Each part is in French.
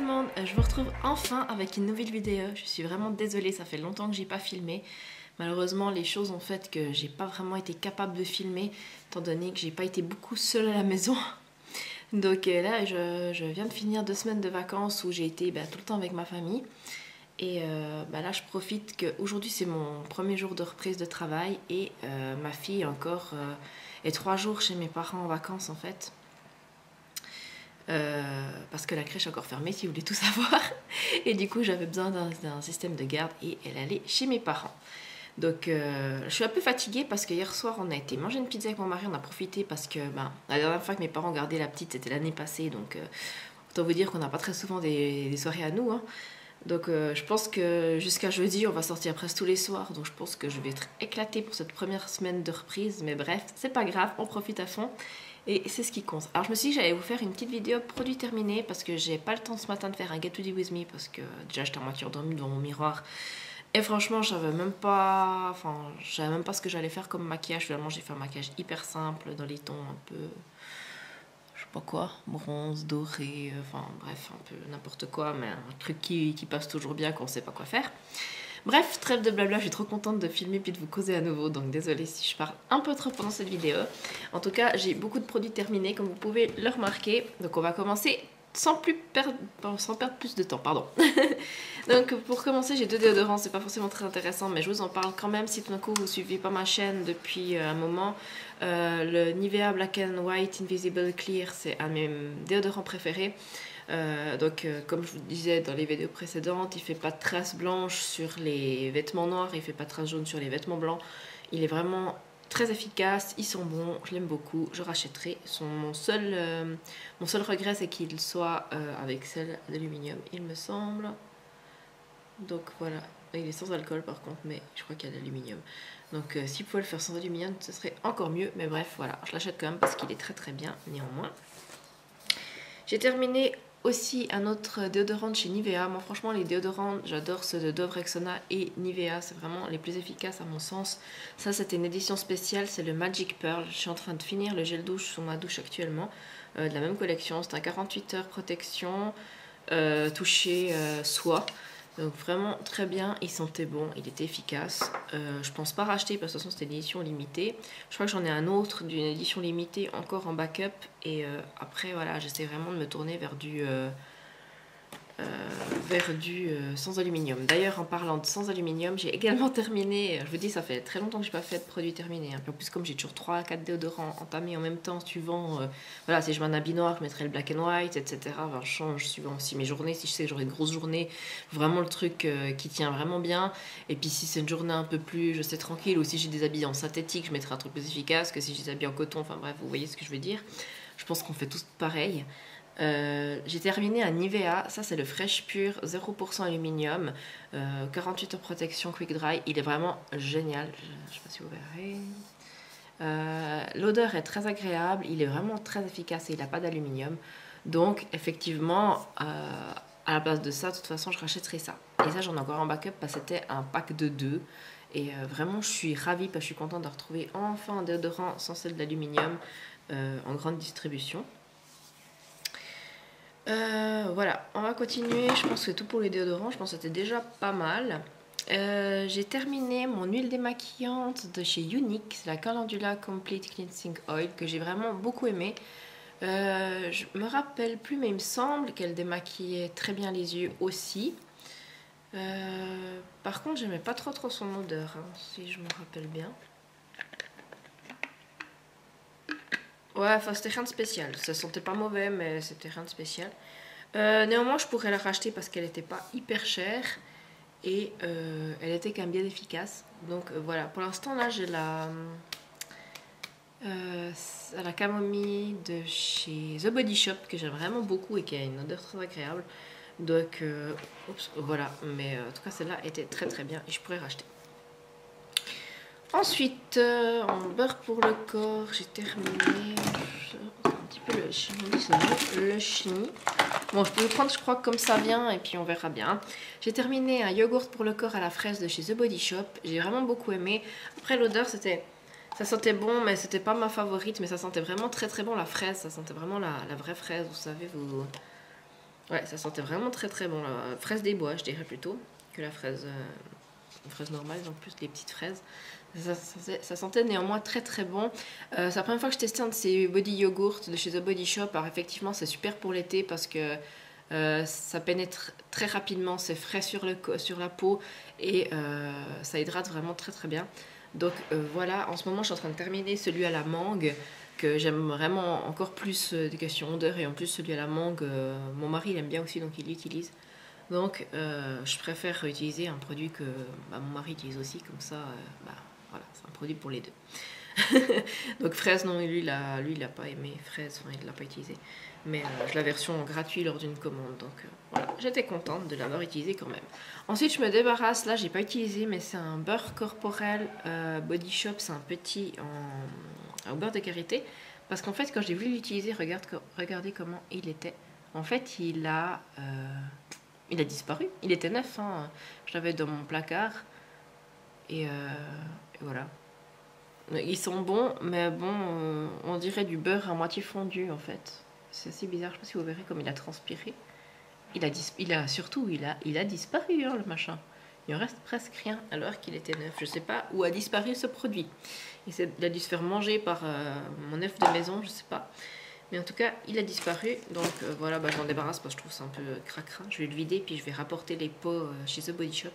monde, je vous retrouve enfin avec une nouvelle vidéo. Je suis vraiment désolée, ça fait longtemps que j'ai pas filmé. Malheureusement, les choses ont fait que j'ai pas vraiment été capable de filmer, étant donné que j'ai pas été beaucoup seule à la maison. Donc là, je viens de finir 2 semaines de vacances où j'ai été tout le temps avec ma famille. Et là, je profite qu'aujourd'hui c'est mon premier jour de reprise de travail et ma fille encore est 3 jours chez mes parents en vacances en fait. Parce que la crèche est encore fermée si vous voulez tout savoir, et du coup j'avais besoin d'un système de garde et elle allait chez mes parents. Donc je suis un peu fatiguée parce que hier soir on a été manger une pizza avec mon mari, on a profité parce que la dernière fois que mes parents gardaient la petite c'était l'année passée, donc autant vous dire qu'on n'a pas très souvent des soirées à nous, hein. Donc je pense que jusqu'à jeudi on va sortir presque tous les soirs, donc je pense que je vais être éclatée pour cette première semaine de reprise, mais bref c'est pas grave, on profite à fond. Et c'est ce qui compte. Alors je me suis dit que j'allais vous faire une petite vidéo produit terminé parce que j'ai pas le temps ce matin de faire un get ready with me parce que déjà j'étais à moitié endormie devant mon miroir. Et franchement je savais même pas ce que j'allais faire comme maquillage. Finalement j'ai fait un maquillage hyper simple dans les tons un peu, je sais pas quoi, bronze, doré, enfin bref un peu n'importe quoi, mais un truc qui passe toujours bien quand on sait pas quoi faire. Bref, trêve de blabla, je suis trop contente de filmer puis de vous causer à nouveau, donc désolée si je parle un peu trop pendant cette vidéo. En tout cas, j'ai beaucoup de produits terminés, comme vous pouvez le remarquer. Donc on va commencer sans perdre plus de temps, pardon. Donc pour commencer, j'ai 2 déodorants, c'est pas forcément très intéressant, mais je vous en parle quand même si tout d'un coup vous suivez pas ma chaîne depuis un moment. Le Nivea Black and White Invisible Clear, c'est un de mes déodorants préférés. Comme je vous disais dans les vidéos précédentes, il fait pas de traces blanches sur les vêtements noirs, il fait pas de traces jaunes sur les vêtements blancs. Il est vraiment très efficace, ils sont bons, je l'aime beaucoup, je rachèterai. Mon seul regret c'est qu'il soit avec celle d'aluminium, il me semble. Donc voilà, il est sans alcool par contre, mais je crois qu'il y a de l'aluminium. Donc s'il pouvait le faire sans aluminium, ce serait encore mieux, mais bref, voilà, je l'achète quand même parce qu'il est très très bien néanmoins. J'ai terminé aussi un autre déodorant de chez Nivea. Moi franchement les déodorants j'adore ceux de Dove, Rexona et Nivea, c'est vraiment les plus efficaces à mon sens. Ça c'était une édition spéciale, c'est le Magic Pearl. Je suis en train de finir le gel douche sous ma douche actuellement, de la même collection. C'est un 48 heures protection, toucher soie. Donc vraiment très bien, il sentait bon, il était efficace. Je pense pas racheter parce que de toute façon c'était une édition limitée. Je crois que j'en ai un autre d'une édition limitée encore en backup. Et après voilà, j'essaie vraiment de me tourner vers du sans aluminium. D'ailleurs en parlant de sans aluminium, j'ai également terminé, je vous dis ça fait très longtemps que j'ai pas fait de produit terminé, hein. Puis en plus comme j'ai toujours 3-4 déodorants entamés en même temps suivant, voilà, si je mets un habit noir je mettrai le black and white, etc. Enfin, je change suivant aussi mes journées, si je sais que j'aurai une grosse journée, vraiment le truc qui tient vraiment bien. Et puis si c'est une journée un peu plus, je sais, tranquille, ou si j'ai des habits en synthétique, je mettrai un truc plus efficace que si j'ai des habits en coton, enfin bref, vous voyez ce que je veux dire. Je pense qu'on fait tous pareil. J'ai terminé un Nivea, ça c'est le Fresh Pure 0% aluminium, 48 heures protection quick dry, il est vraiment génial, je sais pas si vous verrez. L'odeur est très agréable, il est vraiment très efficace et il n'a pas d'aluminium, donc effectivement à la place de ça, de toute façon je rachèterai ça. Et ça j'en ai encore en backup parce que c'était un pack de 2 et vraiment je suis ravie parce que je suis contente de retrouver enfin un déodorant sans celle d'aluminium en grande distribution. Voilà, on va continuer. Je pense que c'est tout pour les déodorants. Je pense que c'était déjà pas mal. J'ai terminé mon huile démaquillante de chez Unique. C'est la Calendula Complete Cleansing Oil que j'ai vraiment beaucoup aimé. Je me rappelle plus, mais il me semble qu'elle démaquillait très bien les yeux aussi. Par contre, j'aimais pas trop son odeur, hein, si je me rappelle bien. Ouais, enfin c'était rien de spécial. Ça sentait pas mauvais, mais c'était rien de spécial. Néanmoins, je pourrais la racheter parce qu'elle n'était pas hyper chère et elle était quand même bien efficace. Donc voilà, pour l'instant là j'ai la camomille de chez The Body Shop que j'aime vraiment beaucoup et qui a une odeur très agréable. Donc voilà, mais en tout cas celle-là était très très bien et je pourrais racheter. Ensuite, en beurre pour le corps, j'ai terminé un petit peu le chenille. Bon, je peux le prendre, je crois, comme ça vient, et puis on verra bien. J'ai terminé un yogourt pour le corps à la fraise de chez The Body Shop. J'ai vraiment beaucoup aimé. Après, l'odeur, ça sentait bon, mais c'était pas ma favorite, mais ça sentait vraiment très très bon la fraise. Ça sentait vraiment la vraie fraise, vous savez, Ouais, ça sentait vraiment très très bon. La fraise des bois, je dirais plutôt, que la fraise, normale, en plus les petites fraises. Ça sentait néanmoins très très bon. C'est la première fois que je testais un de ces body yogurt de chez The Body Shop. Alors effectivement, c'est super pour l'été parce que ça pénètre très rapidement, c'est frais sur la peau et ça hydrate vraiment très très bien. Donc voilà, en ce moment je suis en train de terminer celui à la mangue que j'aime vraiment encore plus des questions odeur et en plus celui à la mangue, mon mari il aime bien aussi donc il l'utilise. Donc je préfère utiliser un produit que mon mari utilise aussi, comme ça voilà, c'est un produit pour les deux. Donc fraise, non, lui il a pas aimé fraise, enfin il l'a pas utilisé. Mais j'ai la version gratuite lors d'une commande, donc voilà, j'étais contente de l'avoir utilisé quand même. Ensuite je me débarrasse, là j'ai pas utilisé, mais c'est un beurre corporel Body Shop, c'est un petit au beurre de karité. Parce qu'en fait quand j'ai voulu l'utiliser, regardez comment il était. En fait il a disparu, il était neuf, hein. Je l'avais dans mon placard et voilà. Ils sont bons, mais bon, on dirait du beurre à moitié fondu en fait. C'est assez bizarre, je sais pas si vous verrez comme il a transpiré. Il a disparu hein, le machin. Il en reste presque rien alors qu'il était neuf. Je sais pas où a disparu ce produit. Il a dû se faire manger par mon œuf de maison, je sais pas. Mais en tout cas, il a disparu. Donc voilà, je m'en débarrasse parce que je trouve ça un peu cracra. Je vais le vider puis je vais rapporter les pots chez The Body Shop.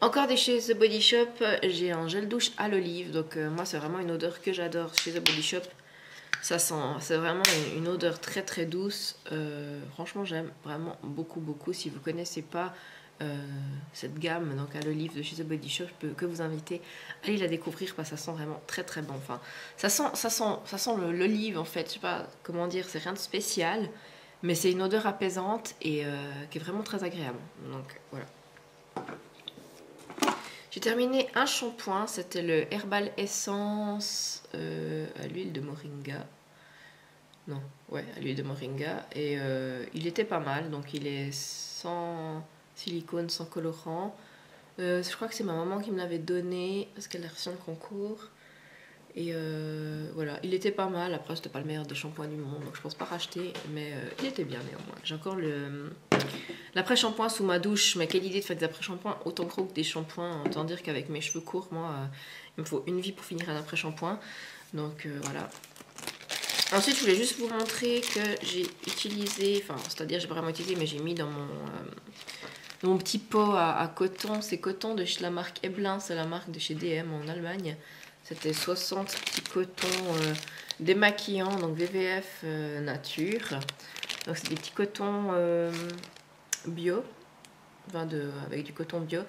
Encore des chez The Body Shop, j'ai un gel douche à l'olive. Donc moi, c'est vraiment une odeur que j'adore chez The Body Shop. Ça sent, c'est vraiment une odeur très très douce. Franchement, j'aime vraiment beaucoup beaucoup. Si vous connaissez pas cette gamme donc à l'olive de chez The Body Shop, je peux que vous inviter à aller la découvrir parce que ça sent vraiment très très bon. Enfin, ça sent l'olive en fait. Je sais pas comment dire, c'est rien de spécial, mais c'est une odeur apaisante et qui est vraiment très agréable. Donc voilà. J'ai terminé un shampoing, c'était le Herbal Essence à l'huile de moringa. Non, ouais, à l'huile de moringa. Et il était pas mal, donc il est sans silicone, sans colorant. Je crois que c'est ma maman qui me l'avait donné parce qu'elle a reçu un concours. Et voilà, il était pas mal. Après, c'était pas le meilleur des shampoings du monde, donc je pense pas racheter, mais il était bien néanmoins. J'ai encore l'après-shampoing sous ma douche, mais quelle idée de faire des après-shampoings autant gros que des shampoings. Autant dire qu'avec mes cheveux courts, moi, il me faut une vie pour finir un après-shampoing. Donc voilà. Ensuite, je voulais juste vous montrer que j'ai utilisé, enfin, c'est-à-dire j'ai pas vraiment utilisé, mais j'ai mis dans mon petit pot à coton. C'est coton de chez la marque Eblin, c'est la marque de chez DM en Allemagne. C'était 60 petits cotons démaquillants, donc VVF nature. Donc c'est des petits cotons bio, enfin avec du coton bio.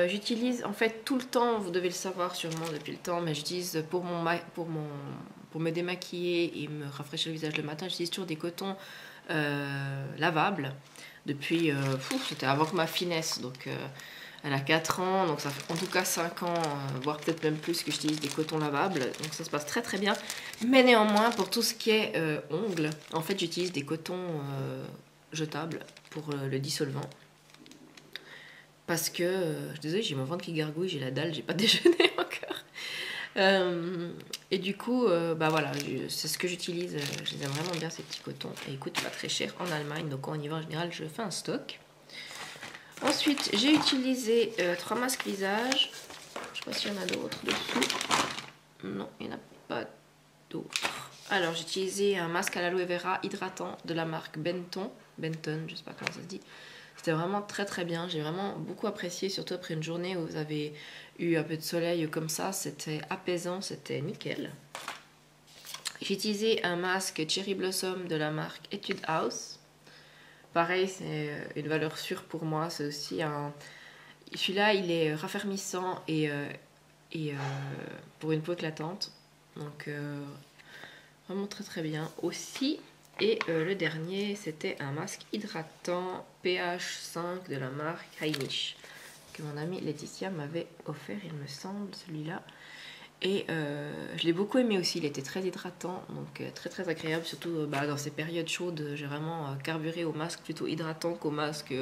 J'utilise en fait tout le temps, vous devez le savoir sûrement depuis le temps, mais j'utilise pour me démaquiller et me rafraîchir le visage le matin, j'utilise toujours des cotons lavables. Depuis, c'était avant que ma finesse, donc elle a 4 ans, donc ça fait en tout cas 5 ans, voire peut-être même plus que j'utilise des cotons lavables, donc ça se passe très très bien. Mais néanmoins, pour tout ce qui est ongles, en fait j'utilise des cotons jetables pour le dissolvant. Parce que, je suis désolée, j'ai mon ventre qui gargouille, j'ai la dalle, j'ai pas déjeuné encore. Et du coup, voilà, c'est ce que j'utilise. Je les aime vraiment bien ces petits cotons. Et ils coûtent pas très cher en Allemagne, donc quand on y va en général, je fais un stock. Ensuite, j'ai utilisé 3 masques visage. Je sais pas s'il y en a d'autres dessous. Non, il n'y en a pas d'autres. Alors, j'ai utilisé un masque à l'aloe vera hydratant de la marque Benton, je sais pas comment ça se dit. C'était vraiment très très bien, j'ai vraiment beaucoup apprécié, surtout après une journée où vous avez eu un peu de soleil comme ça, c'était apaisant, c'était nickel. J'ai utilisé un masque Cherry Blossom de la marque Etude House. Pareil, c'est une valeur sûre pour moi, c'est aussi un... Celui-là, il est raffermissant et pour une peau éclatante, donc vraiment très très bien aussi. Et le dernier, c'était un masque hydratant pH 5 de la marque Heinisch, que mon amie Laetitia m'avait offert, il me semble, celui-là. Et je l'ai beaucoup aimé aussi, il était très hydratant, donc très très agréable, surtout dans ces périodes chaudes. J'ai vraiment carburé au masque plutôt hydratant qu'au masque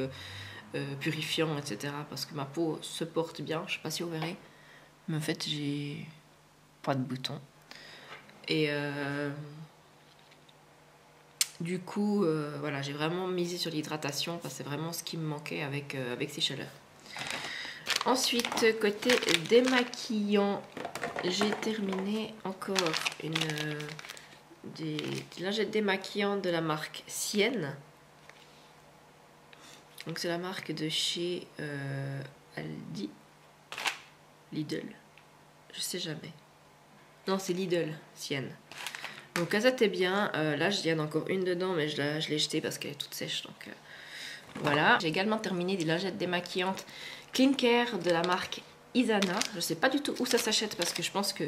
purifiant, etc. Parce que ma peau se porte bien, je sais pas si vous verrez, mais en fait j'ai pas de boutons. Et Du coup, voilà, j'ai vraiment misé sur l'hydratation parce que c'est vraiment ce qui me manquait avec ces chaleurs. Ensuite, côté démaquillant, j'ai terminé encore des lingettes démaquillantes de la marque Sienne. Donc c'est la marque de chez Aldi, Lidl, je sais jamais. Non, c'est Lidl, Sienne. Donc elles étaient bien. Là, il y en a encore une dedans, mais je l'ai jetée parce qu'elle est toute sèche. Donc voilà. J'ai également terminé des lingettes démaquillantes Clean Care de la marque Isana. Je sais pas du tout où ça s'achète parce que je pense que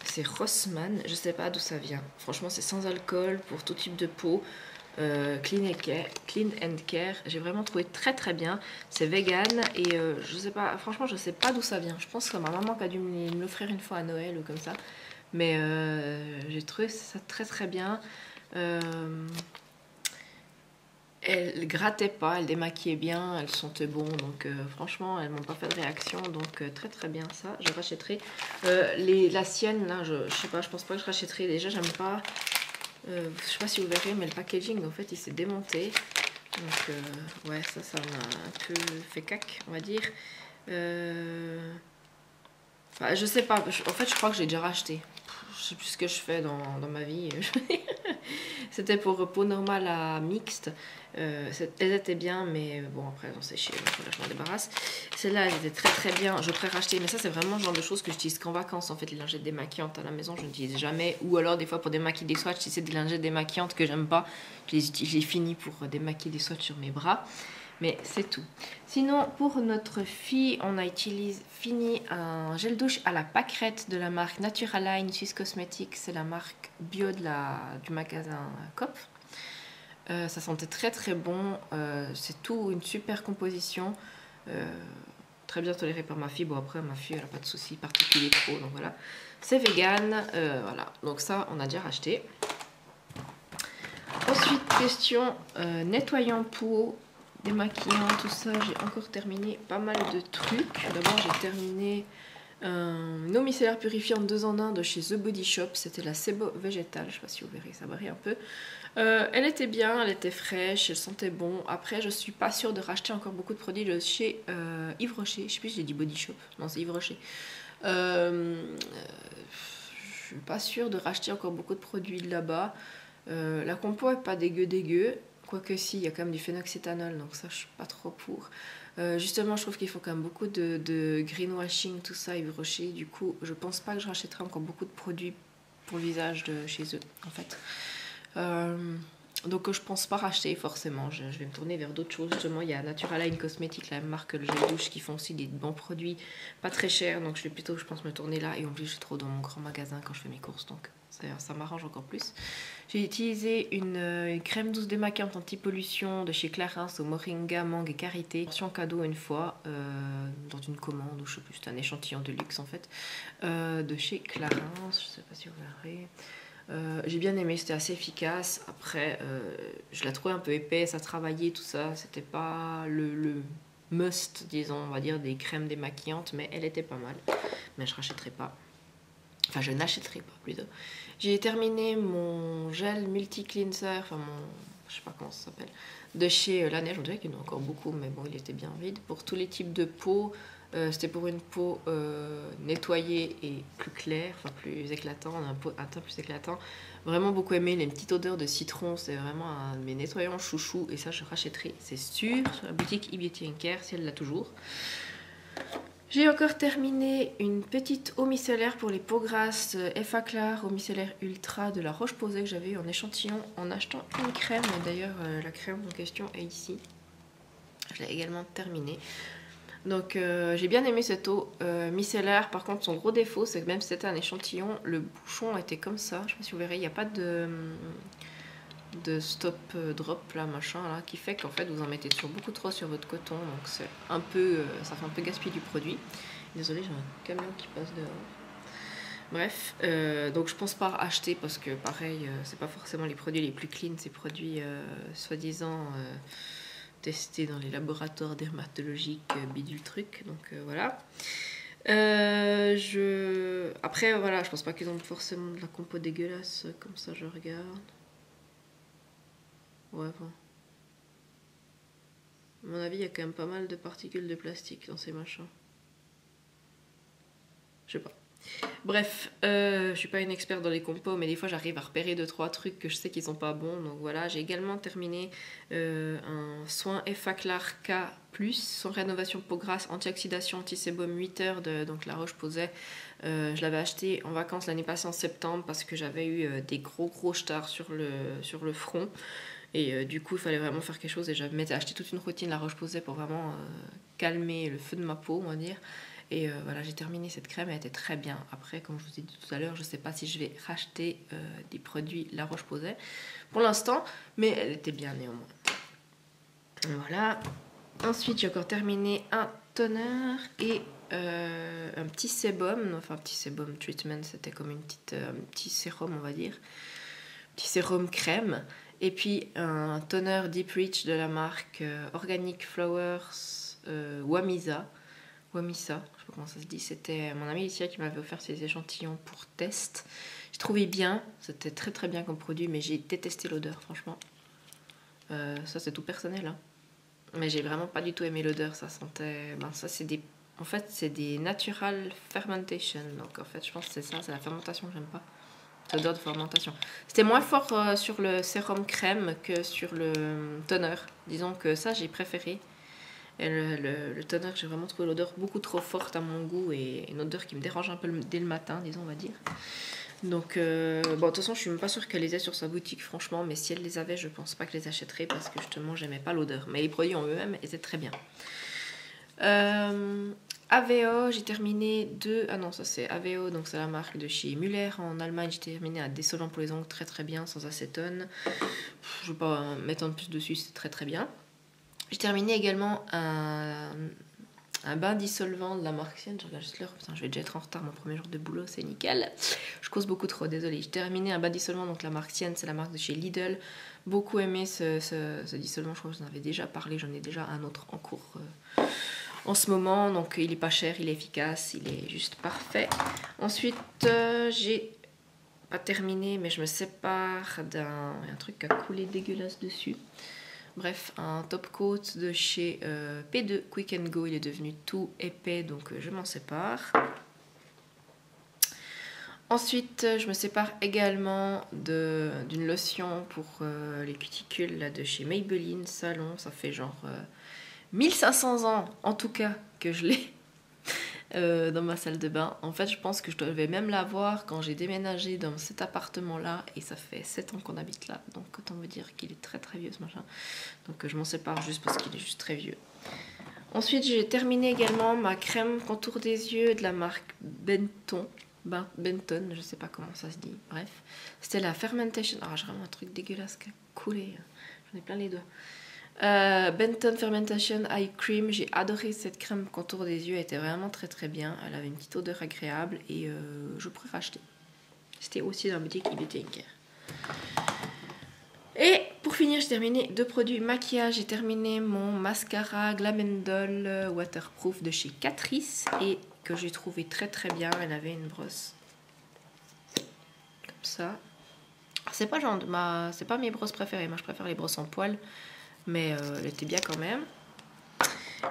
c'est Rossmann. Je sais pas d'où ça vient. Franchement, c'est sans alcool pour tout type de peau. Clean and Care. J'ai vraiment trouvé très très bien. C'est vegan et je sais pas. Franchement, je sais pas d'où ça vient. Je pense que ma maman qui a dû me l'offrir une fois à Noël ou comme ça. Mais j'ai trouvé ça très très bien. Elle grattait pas, elle démaquillait bien, elles sentaient bon. Donc franchement, elles m'ont pas fait de réaction. Donc très très bien ça. Je rachèterai. La sienne, là, je sais pas, je pense pas que je rachèterai. Déjà, j'aime pas. Je sais pas si vous verrez, mais le packaging, en fait, il s'est démonté. Donc ouais, ça m'a un peu fait cac, on va dire. Enfin, je sais pas, en fait, je crois que j'ai déjà racheté. Je sais plus ce que je fais dans ma vie. C'était pour peau normale à mixte. Elles étaient bien, mais bon, après, elles ont séché, donc je m'en débarrasse. Celle-là, elle était très très bien. Je pourrais racheter, mais ça, c'est vraiment le genre de choses que j'utilise qu'en vacances. En fait, les lingettes démaquillantes à la maison, je n'utilise jamais. Ou alors, des fois, pour démaquiller des swatchs, si c'est des lingettes démaquillantes que j'aime pas, je les finis pour démaquiller des swatchs sur mes bras. Mais c'est tout. Sinon, pour notre fille, on a fini un gel douche à la pâquerette de la marque Naturaline Swiss Cosmetics. C'est la marque bio du magasin Coop. Ça sentait très très bon. C'est tout une super composition. Très bien tolérée par ma fille. Bon, après, ma fille, elle n'a pas de soucis particuliers trop. Donc voilà. C'est vegan. Voilà. Donc ça, on a déjà racheté. Ensuite, question nettoyant peau. Démaquillant, tout ça, j'ai encore terminé pas mal de trucs. D'abord, j'ai terminé une eau micellaire purifiante 2 en 1 de chez The Body Shop. C'était la Sebo végétale, je sais pas si vous verrez, ça varie un peu. Elle était bien, elle était fraîche, elle sentait bon. Après, je suis pas sûre de racheter encore beaucoup de produits de chez Yves Rocher. Je sais plus si j'ai dit Body Shop, non, c'est Yves Rocher. Je suis pas sûre de racheter encore beaucoup de produits de là-bas. La compo est pas dégueu. Quoique si, il y a quand même du phénoxyéthanol, donc ça je suis pas trop pour. Justement, je trouve qu'il faut quand même beaucoup de greenwashing, tout ça, Yves Rocher. Du coup, je pense pas que je rachèterai encore beaucoup de produits pour le visage de chez eux, en fait. Donc je pense pas racheter forcément, je vais me tourner vers d'autres choses. Justement, il y a Naturaline Cosmetics, la même marque que le gel douche, qui font aussi des bons produits, pas très chers, donc je vais plutôt, je pense, me tourner là. Et en plus, je suis trop dans mon grand magasin quand je fais mes courses, donc ça m'arrange encore plus. J'ai utilisé une crème douce démaquillante anti-pollution de chez Clarins au moringa, mangue et karité. Version cadeau une fois, dans une commande, ou je sais plus, c'est un échantillon de luxe en fait, de chez Clarins, je sais pas si vous verrez. J'ai bien aimé, c'était assez efficace. Après, je la trouvais un peu épaisse à travailler, tout ça. C'était pas le must, disons, on va dire, des crèmes démaquillantes, mais elle était pas mal. Mais je rachèterai pas. Enfin, je n'achèterai pas plutôt. J'ai terminé mon gel multi-cleanser, enfin je sais pas comment ça s'appelle, de chez La Neige. On dirait qu'il y en a encore beaucoup, mais bon, il était bien vide. Pour tous les types de peau. C'était pour une peau nettoyée et plus claire, enfin plus éclatant, un teint plus éclatant. Vraiment beaucoup aimé, les petites odeurs de citron, c'est vraiment un de mes nettoyants chouchou et ça je rachèterai, c'est sûr, sur la boutique eBeauty & Care si elle l'a toujours. J'ai encore terminé une petite eau micellaire pour les peaux grasses Effaclar eau micellaire ultra de la Roche-Posay que j'avais eu en échantillon en achetant une crème. D'ailleurs la crème en question est ici. Je l'ai également terminée. Donc j'ai bien aimé cette eau micellaire. Par contre, son gros défaut, c'est que même si c'était un échantillon, le bouchon était comme ça. Je sais pas si vous verrez, il n'y a pas de stop drop là, machin là, qui fait qu'en fait vous en mettez toujours beaucoup trop sur votre coton. Donc c'est un peu, ça fait un peu gaspiller du produit. Désolée, j'ai un camion qui passe dehors. Bref, donc je pense pas acheter parce que pareil, c'est pas forcément les produits les plus clean, ces produits soi-disant testé dans les laboratoires dermatologiques bidule truc, donc voilà. Après voilà, je pense pas qu'ils ont forcément de la compo dégueulasse, comme ça je regarde. Ouais, bon. À mon avis, il y a quand même pas mal de particules de plastique dans ces machins. Je sais pas. Bref, je suis pas une experte dans les compos, mais des fois j'arrive à repérer 2-3 trucs que je sais qu'ils sont pas bons. Donc voilà, j'ai également terminé un soin Effaclar K+, son rénovation peau grasse, anti-oxydation, anti-sébum 8 heures de donc La Roche-Posay. Je l'avais acheté en vacances l'année passée en septembre parce que j'avais eu des gros stars sur le front. Et du coup, il fallait vraiment faire quelque chose. Et j'avais acheté toute une routine La Roche-Posay pour vraiment calmer le feu de ma peau, on va dire. Et voilà, j'ai terminé cette crème, elle était très bien. Après, comme je vous ai dit tout à l'heure, je ne sais pas si je vais racheter des produits La Roche-Posay pour l'instant, mais elle était bien néanmoins. Voilà. Ensuite, j'ai encore terminé un toner et un petit sébum. Enfin, un petit sébum treatment, c'était comme un petit sérum, on va dire. Petit sérum crème. Et puis un toner Deep Reach de la marque Organic Flowers Wamisa, je sais pas comment ça se dit. C'était mon amie Alicia qui m'avait offert ces échantillons pour test. J'ai trouvé bien, c'était très bien comme produit, mais j'ai détesté l'odeur, franchement. Ça c'est tout personnel, hein. Mais j'ai vraiment pas du tout aimé l'odeur, ça sentait... Ben, ça c'est des... En fait c'est des natural fermentation, donc en fait je pense que c'est ça, c'est la fermentation que j'aime pas. L'odeur de fermentation. C'était moins fort sur le sérum crème que sur le toner. Disons que ça j'ai préféré. Et le toner, j'ai vraiment trouvé l'odeur beaucoup trop forte à mon goût et une odeur qui me dérange un peu dès le matin, disons, on va dire. Donc, bon, de toute façon, je suis même pas sûre qu'elle les ait sur sa boutique, franchement, mais si elle les avait, je pense pas que je les achèterais parce que justement, j'aimais pas l'odeur. Mais les produits en eux-mêmes étaient très bien. Aveo, j'ai terminé deux. Ah non, ça c'est Aveo, donc c'est la marque de chez Müller en Allemagne. J'ai terminé un désolant pour les ongles très bien, sans acétone. Je vais pas mettre en plus dessus, c'est très bien. J'ai terminé également un bain dissolvant de la marque Sienne. Je regarde juste l'heure, putain, je vais déjà être en retard, mon premier jour de boulot, c'est nickel. Je cause beaucoup trop, désolée. J'ai terminé un bain dissolvant, donc la marque Sienne, c'est la marque de chez Lidl. Beaucoup aimé ce dissolvant, je crois que je vous en avais déjà parlé, j'en ai déjà un autre en cours en ce moment. Donc il est pas cher, il est efficace, il est juste parfait. Ensuite, j'ai pas terminé, mais je me sépare d'un truc qui a coulé dégueulasse dessus. Bref, un top coat de chez P2 Quick and Go, il est devenu tout épais, donc je m'en sépare. Ensuite, je me sépare également d'une lotion pour les cuticules là, de chez Maybelline Salon. Ça fait genre 1500 ans, en tout cas, que je l'ai dans ma salle de bain. En fait, je pense que je devais même l'avoir quand j'ai déménagé dans cet appartement-là. Et ça fait 7 ans qu'on habite là. Donc, autant me dire qu'il est très vieux ce machin. Donc, je m'en sépare juste parce qu'il est juste très vieux. Ensuite, j'ai terminé également ma crème contour des yeux de la marque Benton, je sais pas comment ça se dit. Bref, c'était la Fermentation. Ah, j'ai vraiment un truc dégueulasse qui a coulé. J'en ai plein les doigts. Benton Fermentation Eye Cream, j'ai adoré cette crème contour des yeux, elle était vraiment très bien, elle avait une petite odeur agréable et je pourrais racheter. C'était aussi dans la boutique Beauty & Care. Et pour finir, j'ai terminé deux produits maquillage. J'ai terminé mon mascara Glamendol Waterproof de chez Catrice et que j'ai trouvé très bien. Elle avait une brosse comme ça. C'est pas c'est pas mes brosses préférées. Moi, je préfère les brosses en poil, mais elle était bien quand même.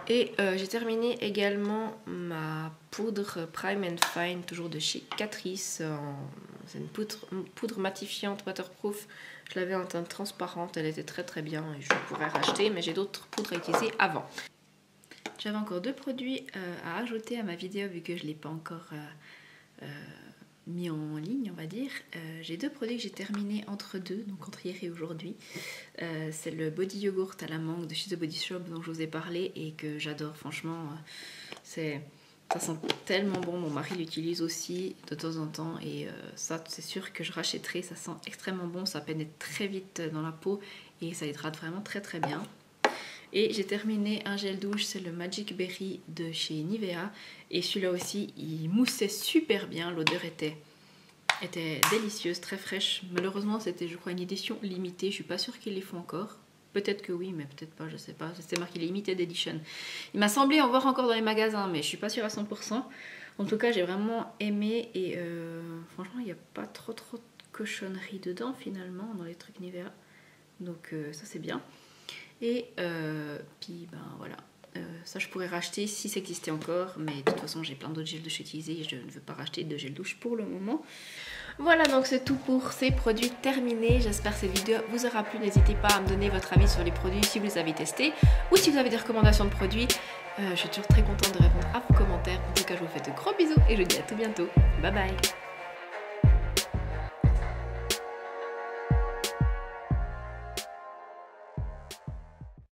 Et j'ai terminé également ma poudre Prime and Fine, toujours de chez Catrice. C'est une poudre matifiante waterproof. Je l'avais en teinte transparente, elle était très bien et je pourrais racheter, mais j'ai d'autres poudres à utiliser avant. J'avais encore deux produits à ajouter à ma vidéo vu que je ne l'ai pas encore mis en ligne, on va dire. J'ai deux produits que j'ai terminés entre deux, donc entre hier et aujourd'hui. C'est le body yogurt à la mangue de chez The Body Shop dont je vous ai parlé et que j'adore, franchement. Ça sent tellement bon, mon mari l'utilise aussi de temps en temps et ça c'est sûr que je rachèterai, ça sent extrêmement bon, ça pénètre très vite dans la peau et ça hydrate vraiment très bien. Et j'ai terminé un gel douche, c'est le Magic Berry de chez Nivea et celui-là aussi il moussait super bien, l'odeur était délicieuse, très fraîche. Malheureusement c'était je crois une édition limitée, je suis pas sûre qu'ils les font encore. Peut-être que oui, mais peut-être pas, je sais pas. C'était marqué Limited Edition. Il m'a semblé en voir encore dans les magasins, mais je suis pas sûre à 100%. En tout cas, j'ai vraiment aimé et franchement, il n'y a pas trop de cochonneries dedans finalement, dans les trucs Nivea. Donc ça c'est bien. Et puis ben voilà. Ça je pourrais racheter si ça existait encore, mais de toute façon j'ai plein d'autres gels douche utilisés et je ne veux pas racheter de gel douche pour le moment. Voilà, donc c'est tout pour ces produits terminés. J'espère que cette vidéo vous aura plu. N'hésitez pas à me donner votre avis sur les produits si vous les avez testés ou si vous avez des recommandations de produits. Je suis toujours très contente de répondre à vos commentaires. En tout cas, je vous fais de gros bisous et je vous dis à tout bientôt. Bye bye.